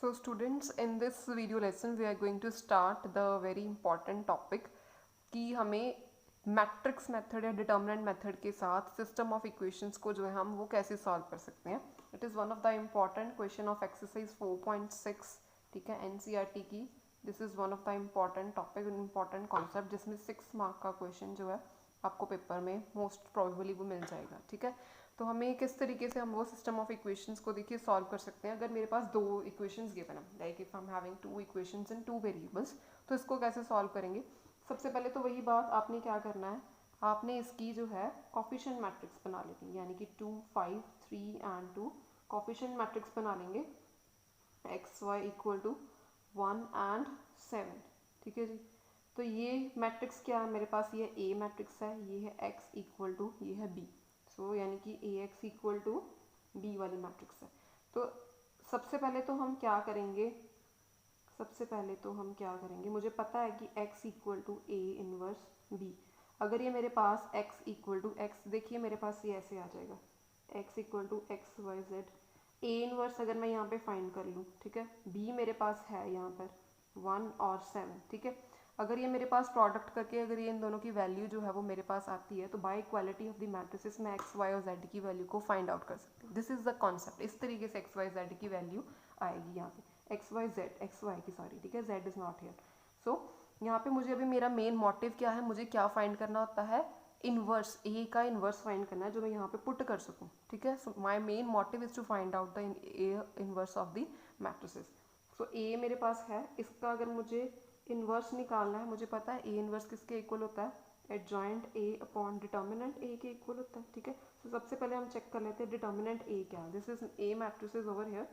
So students, in this video lesson we are going to start the very important topic कि हमें matrix method या determinant method के साथ system of equations को जो है हम वो कैसे सॉल्व कर सकते हैं. It is one of the important question of exercise 4.6. ठीक है, एनसीईआरटी की. This is one of the important topic, important concept जिसमें 6 मार्क का क्वेश्चन जो है आपको पेपर में मोस्ट प्रोबेबली वो मिल जाएगा. ठीक है, तो हमें किस तरीके से हम वो सिस्टम ऑफ इक्वेशंस को देखिए सॉल्व कर सकते हैं. अगर मेरे पास दो इक्वेशंस गिवन है, like if I am having two equations in two variables, तो इसको कैसे सॉल्व करेंगे. सबसे पहले तो वही बात, आपने क्या करना है, आपने इसकी जो है कोफिशिएंट मैट्रिक्स बना लेनी है, यानी कि 2, 5, 3 एंड 2 कोफिशिएंट मैट्रिक्स बना लेंगे. X Y equal to 1 and 7. ठीक है जी, तो ये मैट्रिक्स क्या है मेरे पास, ये ए मैट्रिक्स है, ये है एक्स इक्वल टू, ये है बी. सो यानी कि ए एक्स इक्वल टू बी वाली मैट्रिक्स है. तो सबसे पहले तो हम क्या करेंगे, मुझे पता है कि x equal to A inverse B. अगर ये मेरे पास x इक्वल टू एक्स, देखिए मेरे पास ये ऐसे आ जाएगा, x equal to X Y Z. A inverse अगर मैं यहाँ पे फाइंड कर लूँ, ठीक है, b मेरे पास है यहाँ पर 1 और 7. ठीक है, अगर ये मेरे पास प्रोडक्ट करके अगर ये इन दोनों की वैल्यू जो है वो मेरे पास आती है, तो by equality of the matrices में एक्स वाई और जेड की वैल्यू को फाइंड आउट कर सकते हैं. This is the concept. इस तरीके से एक्स वाई जेड की वैल्यू आएगी यहाँ पे, X Y Z, X Y की सॉरी, ठीक है, Z is not here. So यहाँ पे मुझे अभी मेरा मेन मोटिव क्या है, मुझे क्या फाइंड करना होता है, इनवर्स, ए का इनवर्स फाइंड करना है जो मैं यहाँ पे पुट कर सकूँ. ठीक है, so my main motive is to find out the inverse of the matrices. So A मेरे पास है, इसका अगर मुझे इनवर्स निकालना है, मुझे पता है ए इनवर्स किसके इक्वल होता है, एडजॉइंट ए अपॉन डिटर्मिनेंट ए के इक्वल होता है. ठीक है, तो सबसे पहले हम चेक कर लेते हैं डिटर्मिनेंट ए क्या है. This is a matrices over here.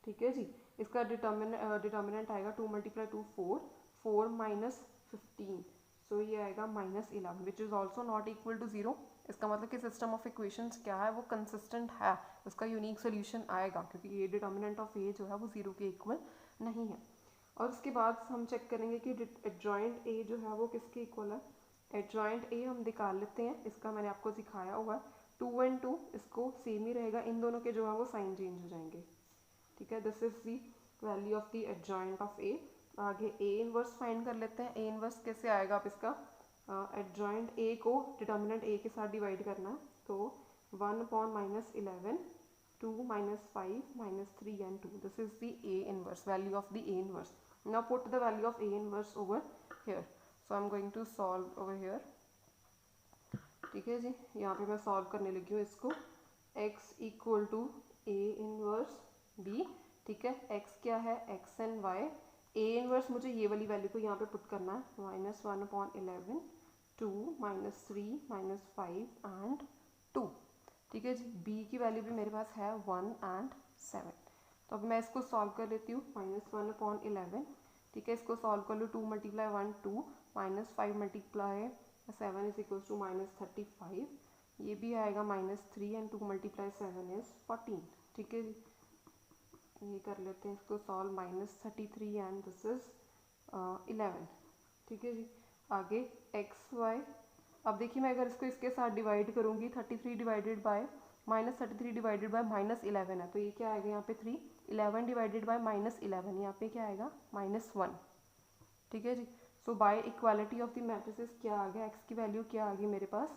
ठीक है जी, इसका डिटर्मिनेंट आएगा 2 × 2 4, 4 माइनस 15. सो ये आएगा -11 which is also not equal to 0. इसका मतलब कि सिस्टम ऑफ इक्वेशंस क्या है, वो कंसिस्टेंट है, उसका यूनिक सोल्यूशन आएगा क्योंकि ये डिटर्मिनेंट ऑफ ए जो है वो 0 के इक्वल नहीं है. और उसके बाद हम चेक करेंगे कि एडजॉइंट ए जो है वो किसके इक्वल है. एडजॉइंट ए हम निकाल लेते हैं, इसका मैंने आपको सिखाया हुआ है. 2 और 2 इसको सेम ही रहेगा, इन दोनों के जो है वो साइन चेंज हो जाएंगे. ठीक है, this is the value of the adjoint of A. आगे ए इनवर्स फाइंड कर लेते हैं. ए इनवर्स कैसे आएगा, आप इसका एडजॉइंट ए को डिटर्मिनेंट ए के साथ डिवाइड करना है, तो 1 upon -11, 2 -5 -3 and 2. This is the A inverse, value of the A inverse. Now put the value of a inverse over here. So I'm going to solve over here. ठीक है जी, यहाँ पे मैं सॉल्व करने लगी हूँ इसको. x equal to A inverse b. ठीक है, x क्या है, x and y. a inverse मुझे ये वाली वैल्यू को यहाँ पे पुट करना है, -1/11, 2 -3 -5 एंड 2. ठीक है जी, b की वैल्यू भी मेरे पास है 1 एंड 7. तो अब मैं इसको सॉल्व कर लेती हूँ. -1/11. ठीक है, इसको सॉल्व कर लो. 2 × 1 2, -5 × 7 इज इक्वल टू -35. ये भी आएगा -3 एंड 2 × 7 इज 14. ठीक है जी, ये कर लेते हैं इसको सॉल्व. -33 and this is 11. ठीक है जी, आगे एक्स वाई. अब देखिए मैं अगर इसको इसके साथ डिवाइड करूँगी, 33 डिवाइडेड बाय -33 डिवाइडेड बाय -11 है, तो ये क्या आएगा यहाँ पे 3. 11 डिवाइडेड बाय -11, यहाँ पे क्या आएगा -1. ठीक है जी, so by equality of the matrices क्या आ गया, एक्स की वैल्यू क्या आ गई मेरे पास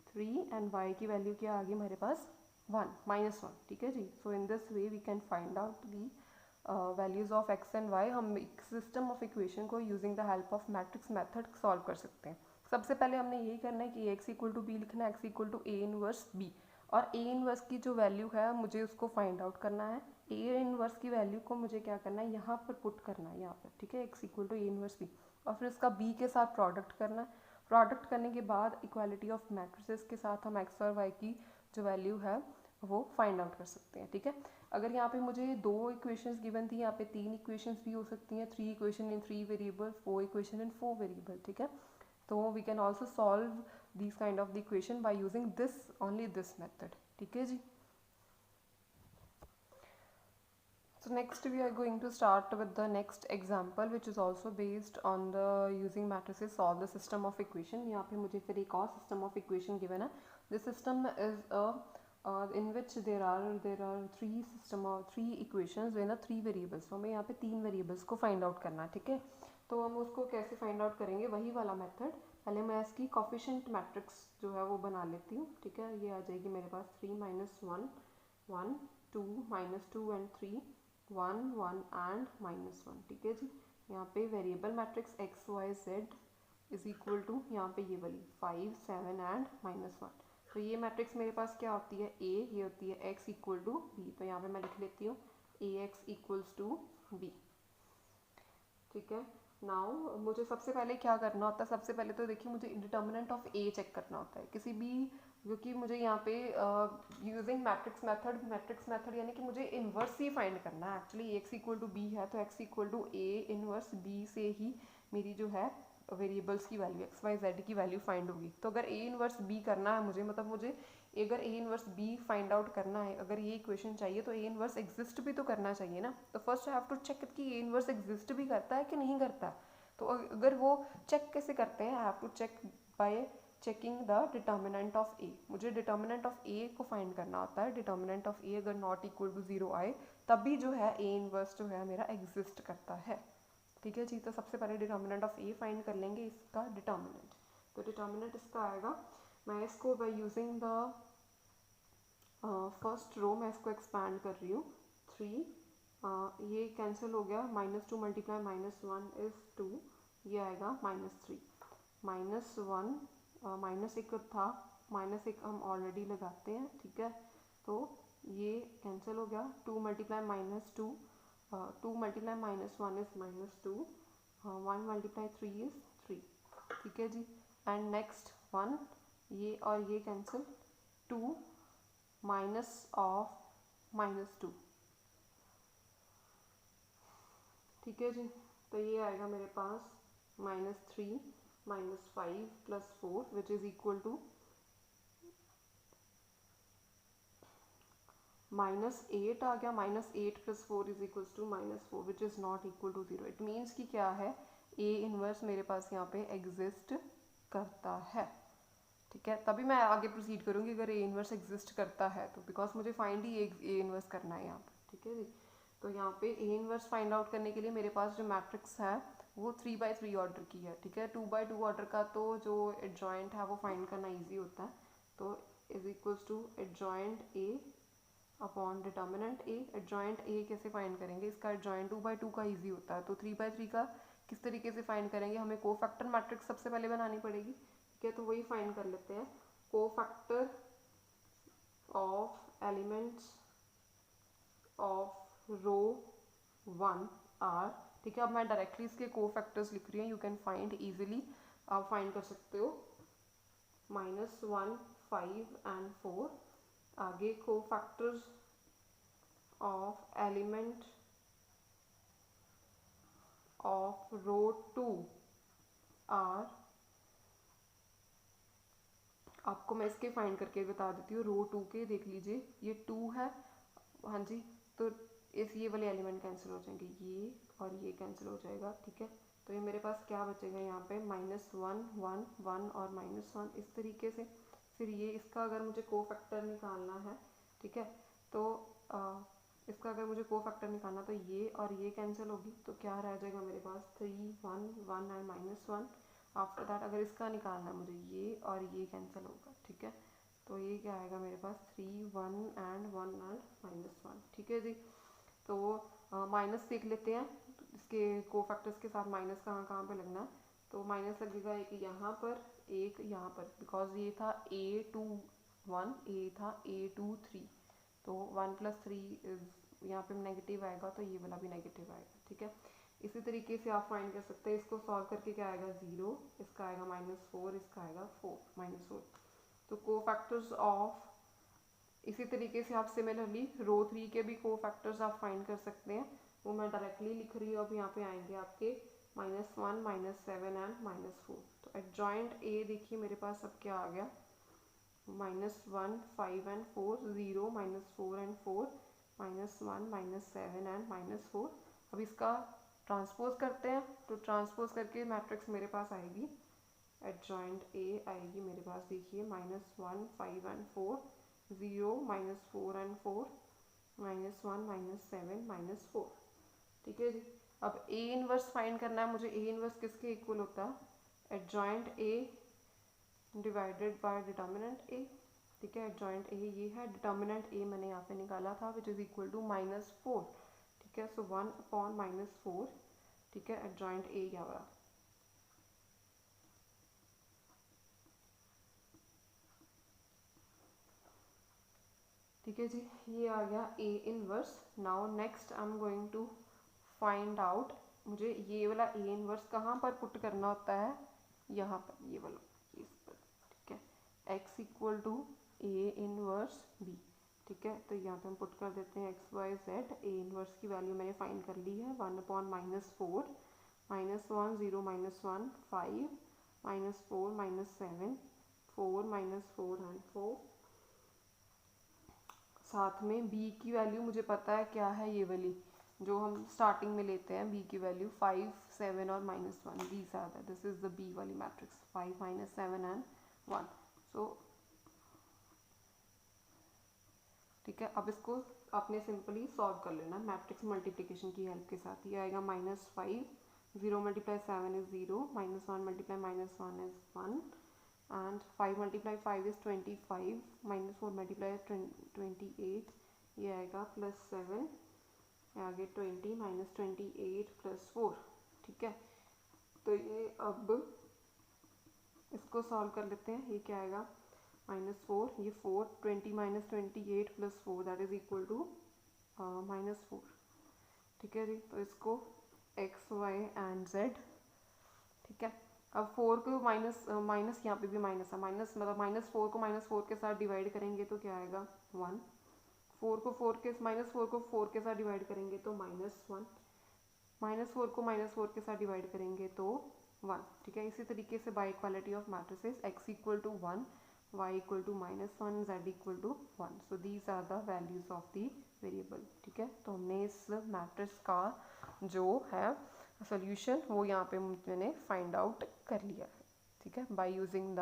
3 एंड वाई की वैल्यू क्या आ गई मेरे पास 1 -1. ठीक है जी, so in this way we can find out the values of X and Y. हम एक सिस्टम ऑफ इक्वेशन को using the help of matrix method solve कर सकते हैं. सबसे पहले हमने यही करना है कि एक्स इक्वल टू बी लिखना है, X equal to A inverse B, और ए इनवर्स की जो वैल्यू है मुझे उसको फाइंड आउट करना है. ए इनवर्स की वैल्यू को मुझे क्या करना है, यहाँ पर पुट करना है, यहाँ पर. ठीक है, X equal to A inverse B, और फिर इसका बी के साथ प्रोडक्ट करना है. प्रोडक्ट करने के बाद इक्वालिटी ऑफ मैट्रिसेस के साथ हम एक्स और वाई की जो वैल्यू है वो फाइंड आउट कर सकते हैं. ठीक है, अगर यहाँ पे मुझे 2 इक्वेशंस गिवन थी, यहाँ पे 3 इक्वेशंस भी हो सकती हैं, 3 equation in 3 variable, 4 equation in 4 variable. ठीक है, तो we can also solve this kind of the equation by using this only this method. ठीक है जी, so next we are going to start with the next example which is also based on the using matrices solve the system of equation. यहाँ पे मुझे फिर एक और system of equation given है. This system is a in which there are three equations with three variables. तो हमें यहाँ पे 3 वेरिएबल्स को फाइंड आउट करना है, ठीक है। तो हम उसको कैसे फाइंड आउट करेंगे, वही वाला मेथड। पहले मैं इसकी कोफिशिएंट मैट्रिक्स जो है वो बना लेती हूँ, ठीक है। ये आ जाएगी मेरे पास 3 - 1 1 2 -2 एंड 3 1 1 एंड -1, ठीक है जी। यहाँ पे variable matrix x y z is equal to यहाँ पे ये वाली 5 7 एंड -1। तो ये मैट्रिक्स मेरे पास क्या होती है, a, ये होती है x इक्वल टू b। तो यहाँ पे मैं लिख लेती हूँ ax इक्वल्स टू b, ठीक है। नाउ मुझे सबसे पहले क्या करना होता है, सबसे पहले तो देखिए मुझे डिटर्मिनेंट ऑफ a चेक करना होता है किसी भी, क्योंकि मुझे यहाँ पे यूजिंग मैट्रिक्स मेथड यानी कि मुझे इन्वर्स ही फाइंड करना है। Actually x equal to b है तो x equal to a inverse b से ही मेरी जो है वेरिएबल्स की वैल्यू x y z की वैल्यू फाइंड होगी। तो अगर a इन्वर्स b करना है मुझे, मतलब मुझे अगर a inverse b find out करना है, अगर ये इक्वेशन चाहिए तो a इन्वर्स एग्जिस्ट भी तो करना चाहिए ना। तो first I have to check कि a इन्वर्स एग्जिस्ट भी करता है कि नहीं करता। तो अगर वो चेक कैसे करते हैं, I have to check by checking the determinant of a। मुझे डिटर्मिनेंट ऑफ a को फाइंड करना होता है। डिटर्मिनेंट ऑफ a अगर नॉट इक्वल टू 0 आए तभी जो है a इन्वर्स जो है मेरा एग्जिस्ट करता है, ठीक है जी। तो सबसे पहले डिटर्मिनेंट ऑफ a फाइंड कर लेंगे, इसका डिटर्मिनेंट। तो डिटर्मिनेंट इसका आएगा, मैं इसको by using the first row मैं इसको एक्सपैंड कर रही हूँ 3, ये कैंसिल हो गया, -2 मल्टीप्लाई -1 इज 2, ये आएगा -3 -1 -1 था, -1 हम ऑलरेडी लगाते हैं, ठीक है। तो ये कैंसिल हो गया, 2 multiply -2 2 multiply -1 is -2, 1 multiply 3 is 3, ठीक है जी। एंड नेक्स्ट 1, ये और ये कैंसिल, 2 माइनस ऑफ -2, ठीक है जी। तो ये आएगा मेरे पास -3 -5 + 4 विच इज इक्वल टू -8 आ गया। -8 + 4 is equal to -4 which is not equal to 0। It means कि क्या है, a इनवर्स मेरे पास यहाँ पे एग्जिस्ट करता है, ठीक है। तभी मैं आगे प्रोसीड करूँगी अगर a इनवर्स एग्जिस्ट करता है तो, बिकॉज मुझे फाइंड ही a इनवर्स करना है यहाँ पे, ठीक है जी। तो यहाँ पे a इनवर्स फाइंड आउट करने के लिए मेरे पास जो मैट्रिक्स है वो 3/3 ऑर्डर की है, ठीक है। 2/2 ऑर्डर का तो जो एडजॉइंट है वो फाइंड करना ईजी होता है। तो is equals to adjoint a upon determinant a। Adjoint a कैसे फाइंड करेंगे, इसका एडजॉइंट 2/2 का ईजी होता है। तो 3/3 का किस तरीके से फाइंड करेंगे, हमें कोफैक्टर मैट्रिक्स सबसे पहले बनानी पड़ेगी, ठीक है। तो वही फाइंड कर लेते हैं, cofactor of elements of row 1 R, ठीक है। अब मैं डायरेक्टली इसके कोफैक्टर्स लिख रही हूँ, यू कैन फाइंड इजीली, आप फाइंड कर सकते हो, -1 5 एंड 4। आगे cofactors of element of row 2 R, आपको मैं इसके फाइंड करके बता देती हूँ। रो 2 के देख लीजिए, ये 2 है, हाँ जी। तो इस ये वाले एलिमेंट कैंसिल हो जाएंगे, ये और ये कैंसिल हो जाएगा, ठीक है। तो ये मेरे पास क्या बचेगा यहाँ पे, -1 1 1 और -1 इस तरीके से। फिर ये इसका अगर मुझे कोफैक्टर निकालना है, ठीक है, तो इसका अगर मुझे कोफैक्टर निकालना तो ये और ये कैंसिल होगी, तो क्या रह जाएगा मेरे पास 3 1 1 एंड -1। आफ्टर दैट अगर इसका निकालना है मुझे, ये और ये कैंसिल होगा, ठीक है। तो ये क्या आएगा मेरे पास 3 1 एंड 1 एंड -1, ठीक है जी। तो माइनस देख लेते हैं, इसके कोफैक्टर्स के साथ माइनस कहाँ कहाँ पे लगना है। तो माइनस लगेगा एक यहाँ पर, एक यहाँ पर, बिकॉज ये था a2 1, ये था a2 3, तो 1 + 3 यहाँ पे नेगेटिव आएगा, तो ये वाला भी नेगेटिव आएगा, ठीक है। इसी तरीके से आप फाइंड कर सकते हैं, इसको सॉल्व करके क्या आएगा 0, इसका आएगा -4, इसका आएगा 4 -4। तो कोफैक्टर्स ऑफ, इसी तरीके से आप सिमिलरली रो 3 के भी कोफैक्टर्स आप फाइंड कर सकते हैं, वो मैं डायरेक्टली लिख रही हूँ। अब यहाँ पे आएंगे आपके -1 -7 एंड -4। तो एडजॉइंट a देखिए मेरे पास अब क्या आ गया, -1 5 एंड 4 0 -4 एंड 4 -1 -7 एंड -4। अब इसका ट्रांसपोज करते हैं, तो ट्रांसपोज करके मैट्रिक्स मेरे पास आएगी, एडजॉइंट a आएगी मेरे पास, देखिए -1 5 एंड 4 0 -4 एंड 4 -1 -7 -4। ठीक है जी। अब ए इनवर्स फाइंड करना है मुझे। ए इनवर्स किसके इक्वल होता है? Adjoint A divided by determinant A. ठीक है, एडजॉइंट ए ये है, डिटर्मिनेंट ए मैंने यहाँ पे निकाला था विच इज इक्वल टू -4। ठीक है, सो 1/-4। ठीक है, एडजॉइंट ए क्या हो रहा? ठीक है जी, ये आ गया A inverse. Now next I am going to find out, मुझे ये वाला ए इनवर्स कहाँ पर पुट करना होता है? यहाँ पर, ये वाला इस पर। ठीक है, X equal to A inverse B. ठीक है, तो यहाँ पे हम पुट कर देते हैं X Y Z. A inverse की वैल्यू मैंने फाइंड कर ली है, 1/-4 -1 0 -1 5 -4 -7 4 -4 एंड 4। साथ में बी की वैल्यू मुझे पता है क्या है, ये वाली जो हम स्टार्टिंग में लेते हैं। बी की वैल्यू 5 7 और -1, these are that, this is the B वाली मैट्रिक्स, 5 -7 एंड 1। सो ठीक है, अब इसको आपने सिंपली सॉल्व कर लेना मैट्रिक्स मल्टीप्लिकेशन की हेल्प के साथ। ये आएगा -5, 0 × 7 इज 0, -1 × -1 इज 1 and 5 × 5 is 25, -4 × 28, ये आएगा +7, आगे 20 -28 +4। ठीक है, तो ये अब इसको सॉल्व कर लेते हैं। ये क्या आएगा? -4, ये 4, 20 -28 +4 दैट इज इक्वल टू -4। ठीक है जी, तो इसको x y एंड z। ठीक है, अब 4 को माइनस यहाँ पे भी माइनस है, माइनस मतलब -4 को -4 के साथ डिवाइड करेंगे तो क्या आएगा? 1। 4 को 4 के साथ डिवाइड करेंगे तो -1। -4 को -4 के साथ डिवाइड करेंगे तो 1। ठीक है, इसी तरीके से by equality of matrices x equal to 1, y equal to -1, z equal to 1। So these are the values of the variable. ठीक है, तो हमने इस मैट्रिक्स का जो है सोल्यूशन वो यहाँ पे मैंने फाइंड आउट कर लिया है। ठीक है, by using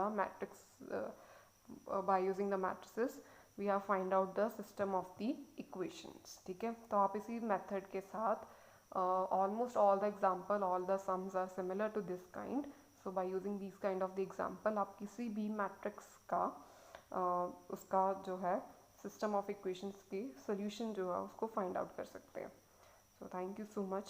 the matrices we have find out the system of the equations. ठीक है, तो आप इसी मेथड के साथ almost all the example, all the sums are similar to this kind. So by using these kind of the example आप किसी भी मैट्रिक्स का उसका जो है सिस्टम ऑफ इक्वेशंस की सोल्यूशन जो है उसको फाइंड आउट कर सकते हैं। So thank you so much.